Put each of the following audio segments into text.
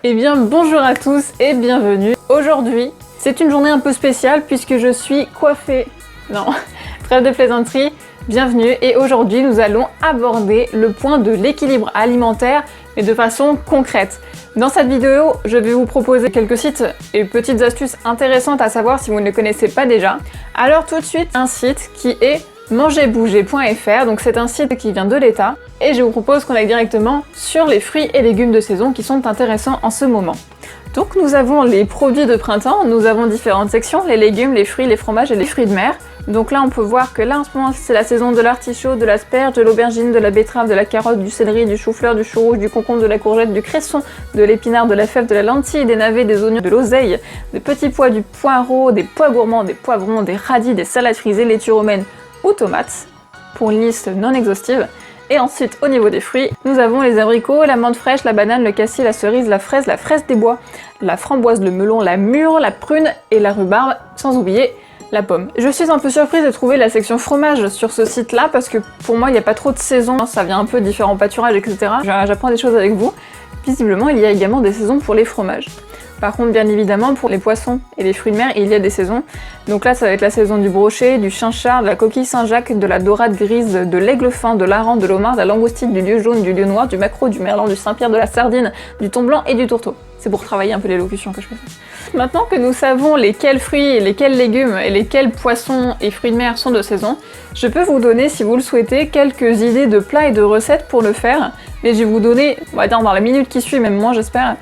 Eh bien bonjour à tous et bienvenue. Aujourd'hui, c'est une journée un peu spéciale puisque je suis coiffée. Non, trêve de plaisanterie, bienvenue. Et aujourd'hui, nous allons aborder le point de l'équilibre alimentaire, mais de façon concrète. Dans cette vidéo, je vais vous proposer quelques sites et petites astuces intéressantes à savoir si vous ne les connaissez pas déjà. Alors tout de suite, un site qui est mangerbouger.fr, donc c'est un site qui vient de l'État, et je vous propose qu'on aille directement sur les fruits et légumes de saison qui sont intéressants en ce moment. Donc nous avons les produits de printemps, nous avons différentes sections, les légumes, les fruits, les fromages et les fruits de mer. Donc là on peut voir que là en ce moment c'est la saison de l'artichaut, de l'asperge, de l'aubergine, de la betterave, de la carotte, du céleri, du chou-fleur, du chou rouge, du concombre, de la courgette, du cresson, de l'épinard, de la fève, de la lentille, des navets, des oignons, de l'oseille, des petits pois, du poireau, des pois gourmands, des poivrons, des radis, des salades frisées, laitue romaine ou tomates, pour une liste non exhaustive. Et ensuite, au niveau des fruits, nous avons les abricots, la menthe fraîche, la banane, le cassis, la cerise, la fraise des bois, la framboise, le melon, la mûre, la prune et la rhubarbe, sans oublier la pomme. Je suis un peu surprise de trouver la section fromage sur ce site-là parce que pour moi, il n'y a pas trop de saison, ça vient un peu différents pâturages, etc. J'apprends des choses avec vous. Visiblement, il y a également des saisons pour les fromages. Par contre, bien évidemment, pour les poissons et les fruits de mer, il y a des saisons. Donc là, ça va être la saison du brochet, du chinchard, de la coquille Saint-Jacques, de la dorade grise, de l'aigle fin, de l'aran, de l'homard, de la langoustine, du lieu jaune, du lieu noir, du maquereau, du merlan, du Saint-Pierre, de la sardine, du thon blanc et du tourteau. C'est pour travailler un peu l'élocution que je fais. Maintenant que nous savons lesquels fruits, lesquels légumes et lesquels poissons et fruits de mer sont de saison, je peux vous donner, si vous le souhaitez, quelques idées de plats et de recettes pour le faire. Mais je vais vous donner, on va dire dans la minute qui suit, même moi j'espère,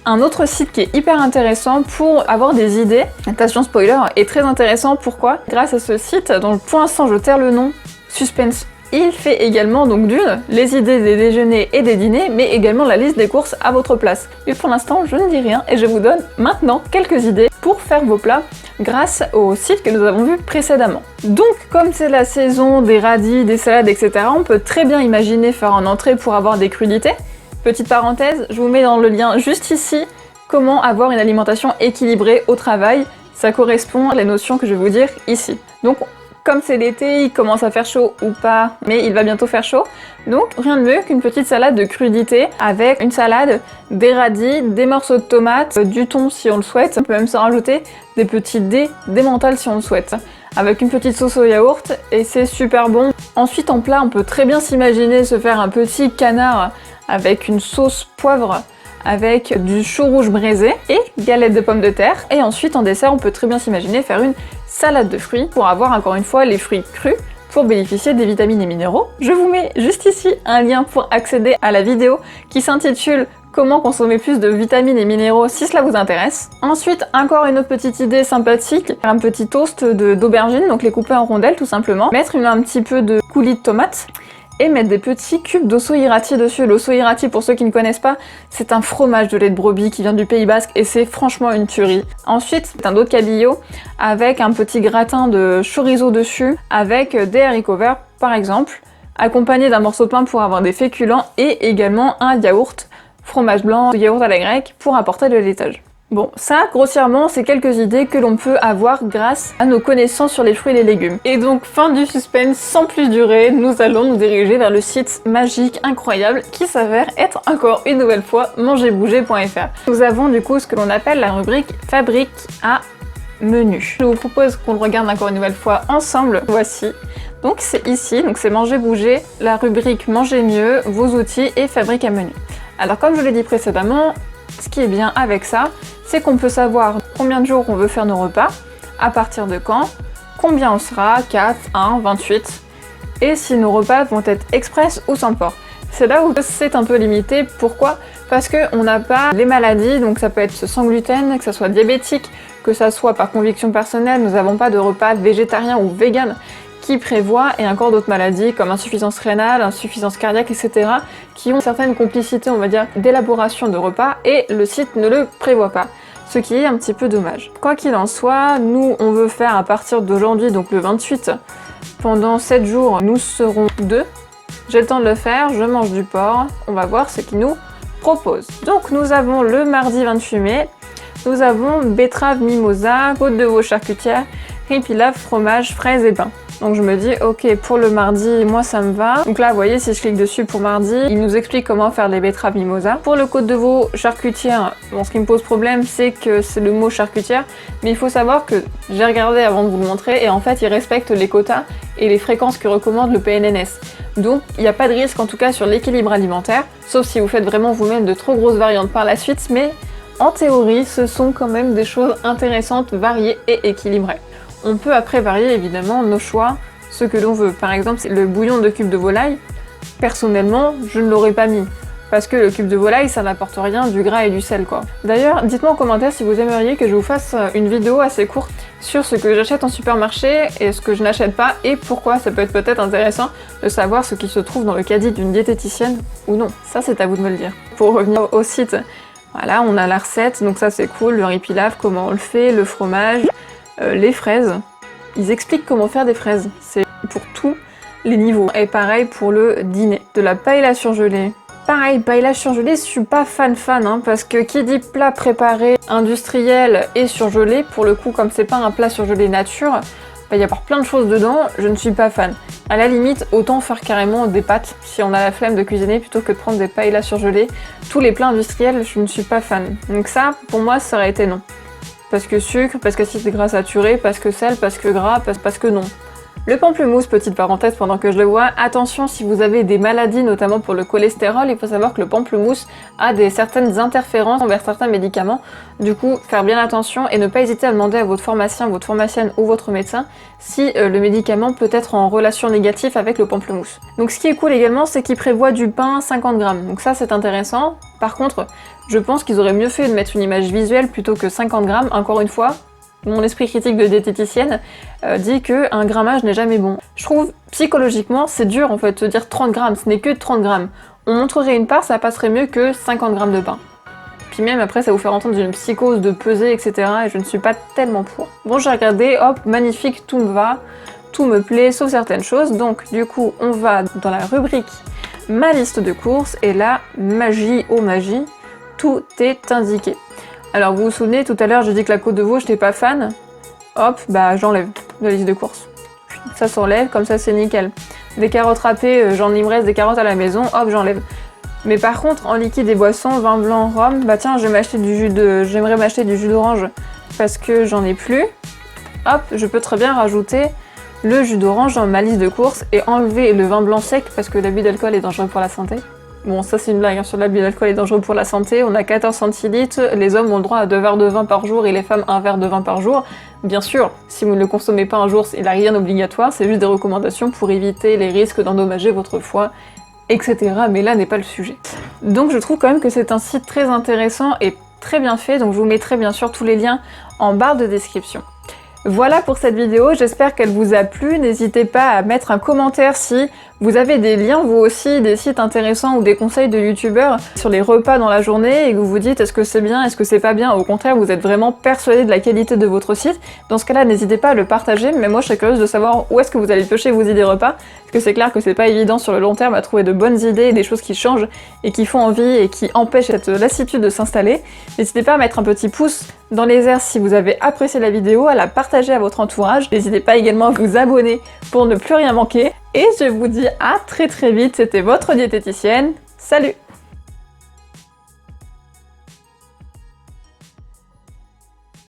un autre site qui est hyper intéressant pour avoir des idées. Attention spoiler, est très intéressant. Pourquoi? Grâce à ce site, dont pour l'instant je taire le nom, suspense. Il fait également donc les idées des déjeuners et des dîners, mais également la liste des courses à votre place. Et pour l'instant, je ne dis rien et je vous donne maintenant quelques idées pour faire vos plats grâce au site que nous avons vu précédemment. Donc, comme c'est la saison des radis, des salades, etc., on peut très bien imaginer faire en entrée pour avoir des crudités. Petite parenthèse, je vous mets dans le lien juste ici comment avoir une alimentation équilibrée au travail. Ça correspond à la notion que je vais vous dire ici. Donc, comme c'est l'été, il commence à faire chaud ou pas, mais il va bientôt faire chaud. Donc rien de mieux qu'une petite salade de crudité avec une salade, des radis, des morceaux de tomates, du thon si on le souhaite. On peut même s'en rajouter des petits dés d'emmental si on le souhaite. Avec une petite sauce au yaourt et c'est super bon. Ensuite en plat, on peut très bien s'imaginer se faire un petit canard avec une sauce poivre, avec du chou rouge braisé et galette de pommes de terre. Et ensuite en dessert, on peut très bien s'imaginer faire une salade de fruits pour avoir encore une fois les fruits crus pour bénéficier des vitamines et minéraux. Je vous mets juste ici un lien pour accéder à la vidéo qui s'intitule Comment consommer plus de vitamines et minéraux si cela vous intéresse. Ensuite, encore une autre petite idée sympathique, un petit toast d'aubergines, donc les couper en rondelles tout simplement. Mettre un petit peu de coulis de tomates et mettre des petits cubes d'osso hirati dessus. L'osso hirati, pour ceux qui ne connaissent pas, c'est un fromage de lait de brebis qui vient du Pays Basque et c'est franchement une tuerie. Ensuite, c'est un autre cabillaud avec un petit gratin de chorizo dessus, avec des haricots verts par exemple, accompagné d'un morceau de pain pour avoir des féculents et également un yaourt, fromage blanc, yaourt à la grecque pour apporter de laitage. Bon, ça, grossièrement, c'est quelques idées que l'on peut avoir grâce à nos connaissances sur les fruits et les légumes. Et donc, fin du suspense, sans plus durer, nous allons nous diriger vers le site magique, incroyable, qui s'avère être encore une nouvelle fois mangerbouger.fr. Nous avons du coup ce que l'on appelle la rubrique Fabrique à menu. Je vous propose qu'on le regarde encore une nouvelle fois ensemble. Voici. Donc c'est ici, donc c'est Manger Bouger, la rubrique Manger mieux, vos outils et Fabrique à menu. Alors comme je l'ai dit précédemment, ce qui est bien avec ça, c'est qu'on peut savoir combien de jours on veut faire nos repas, à partir de quand, combien on sera, 4, 1, 28, et si nos repas vont être express ou sans porc. C'est là où c'est un peu limité. Pourquoi? Parce qu'on n'a pas les maladies, donc ça peut être sans gluten, que ça soit diabétique, que ça soit par conviction personnelle, nous n'avons pas de repas végétarien ou vegan qui prévoit, et encore d'autres maladies comme insuffisance rénale, insuffisance cardiaque, etc. qui ont certaines complicités, on va dire, d'élaboration de repas, et le site ne le prévoit pas. Ce qui est un petit peu dommage. Quoi qu'il en soit, nous on veut faire à partir d'aujourd'hui, donc le 28, pendant 7 jours, nous serons 2. J'ai le temps de le faire, je mange du porc, on va voir ce qu'ils nous proposent. Donc nous avons le mardi 28 mai, nous avons betterave mimosa, côte de veau charcutière, riz pilaf, fromage, fraises et pain. Donc je me dis ok, pour le mardi, moi ça me va. Donc là vous voyez, si je clique dessus pour mardi, il nous explique comment faire les betteraves mimosa. Pour le côte de veau charcutière, bon, ce qui me pose problème c'est que c'est le mot charcutière, mais il faut savoir que j'ai regardé avant de vous le montrer et en fait il respecte les quotas et les fréquences que recommande le PNNS. Donc il n'y a pas de risque en tout cas sur l'équilibre alimentaire, sauf si vous faites vraiment vous-même de trop grosses variantes par la suite, mais en théorie ce sont quand même des choses intéressantes, variées et équilibrées. On peut après varier évidemment nos choix, ce que l'on veut. Par exemple, le bouillon de cube de volaille, personnellement, je ne l'aurais pas mis. Parce que le cube de volaille, ça n'apporte rien, du gras et du sel quoi. D'ailleurs, dites-moi en commentaire si vous aimeriez que je vous fasse une vidéo assez courte sur ce que j'achète en supermarché et ce que je n'achète pas et pourquoi. Ça peut être peut-être intéressant de savoir ce qui se trouve dans le caddie d'une diététicienne ou non. Ça, c'est à vous de me le dire. Pour revenir au site, voilà, on a la recette, donc ça c'est cool, le riz pilaf, comment on le fait, le fromage, les fraises. Ils expliquent comment faire des fraises. C'est pour tous les niveaux. Et pareil pour le dîner. De la paella surgelée. Pareil, paella surgelée, je suis pas fan hein, parce que qui dit plat préparé, industriel et surgelé, pour le coup, comme c'est pas un plat surgelé nature, il va y avoir plein de choses dedans, je ne suis pas fan. À la limite, autant faire carrément des pâtes, si on a la flemme de cuisiner, plutôt que de prendre des paellas surgelées. Tous les plats industriels, je ne suis pas fan. Donc ça, pour moi, ça aurait été non. Parce que sucre, parce qu'acide gras saturé, parce que sel, parce que gras, parce que non. Le pamplemousse, petite parenthèse pendant que je le vois, attention si vous avez des maladies, notamment pour le cholestérol, il faut savoir que le pamplemousse a certaines interférences envers certains médicaments. Du coup, faire bien attention et ne pas hésiter à demander à votre pharmacien, votre pharmacienne ou votre médecin si le médicament peut être en relation négative avec le pamplemousse. Donc ce qui est cool également, c'est qu'il prévoit du pain 50 grammes. Donc ça c'est intéressant. Par contre, je pense qu'ils auraient mieux fait de mettre une image visuelle plutôt que 50 grammes, encore une fois. Mon esprit critique de diététicienne dit qu'un grammage n'est jamais bon. Je trouve, psychologiquement, c'est dur en fait de se dire 30 grammes, ce n'est que 30 grammes. On montrerait une part, ça passerait mieux que 50 grammes de pain. Puis même après, ça vous fait entendre une psychose de peser, etc. Et je ne suis pas tellement pour. Bon, j'ai regardé, hop, magnifique, tout me va, tout me plaît, sauf certaines choses. Donc du coup, on va dans la rubrique ma liste de courses, et là, magie, oh magie, tout est indiqué. Alors vous vous souvenez, tout à l'heure j'ai dit que la côte de veau j'étais pas fan. Hop, bah j'enlève la liste de courses. Ça s'enlève, comme ça c'est nickel. Des carottes râpées, il me reste des carottes à la maison, hop j'enlève. Mais par contre en liquide et boissons, vin blanc, rhum, bah tiens j'aimerais m'acheter du jus d'orange parce que j'en ai plus. Hop, je peux très bien rajouter le jus d'orange dans ma liste de courses et enlever le vin blanc sec parce que l'abus d'alcool est dangereux pour la santé. Bon, ça c'est une blague, hein, sur l'abus d'alcool est dangereux pour la santé. On a 14 centilitres, les hommes ont le droit à 2 verres de vin par jour et les femmes 1 verre de vin par jour. Bien sûr, si vous ne le consommez pas un jour, il n'y a rien d'obligatoire, c'est juste des recommandations pour éviter les risques d'endommager votre foie, etc. Mais là n'est pas le sujet. Donc je trouve quand même que c'est un site très intéressant et très bien fait, donc je vous mettrai bien sûr tous les liens en barre de description. Voilà pour cette vidéo, j'espère qu'elle vous a plu. N'hésitez pas à mettre un commentaire si vous avez des liens, vous aussi, des sites intéressants ou des conseils de youtubeurs sur les repas dans la journée et que vous vous dites est-ce que c'est bien, est-ce que c'est pas bien, au contraire vous êtes vraiment persuadé de la qualité de votre site. Dans ce cas-là, n'hésitez pas à le partager, mais moi je serais curieuse de savoir où est-ce que vous allez piocher vos idées repas, parce que c'est clair que c'est pas évident sur le long terme à trouver de bonnes idées, des choses qui changent et qui font envie et qui empêchent cette lassitude de s'installer. N'hésitez pas à mettre un petit pouce dans les airs si vous avez apprécié la vidéo, à la partager à votre entourage. N'hésitez pas également à vous abonner pour ne plus rien manquer. Et je vous dis à très vite, c'était votre diététicienne. Salut!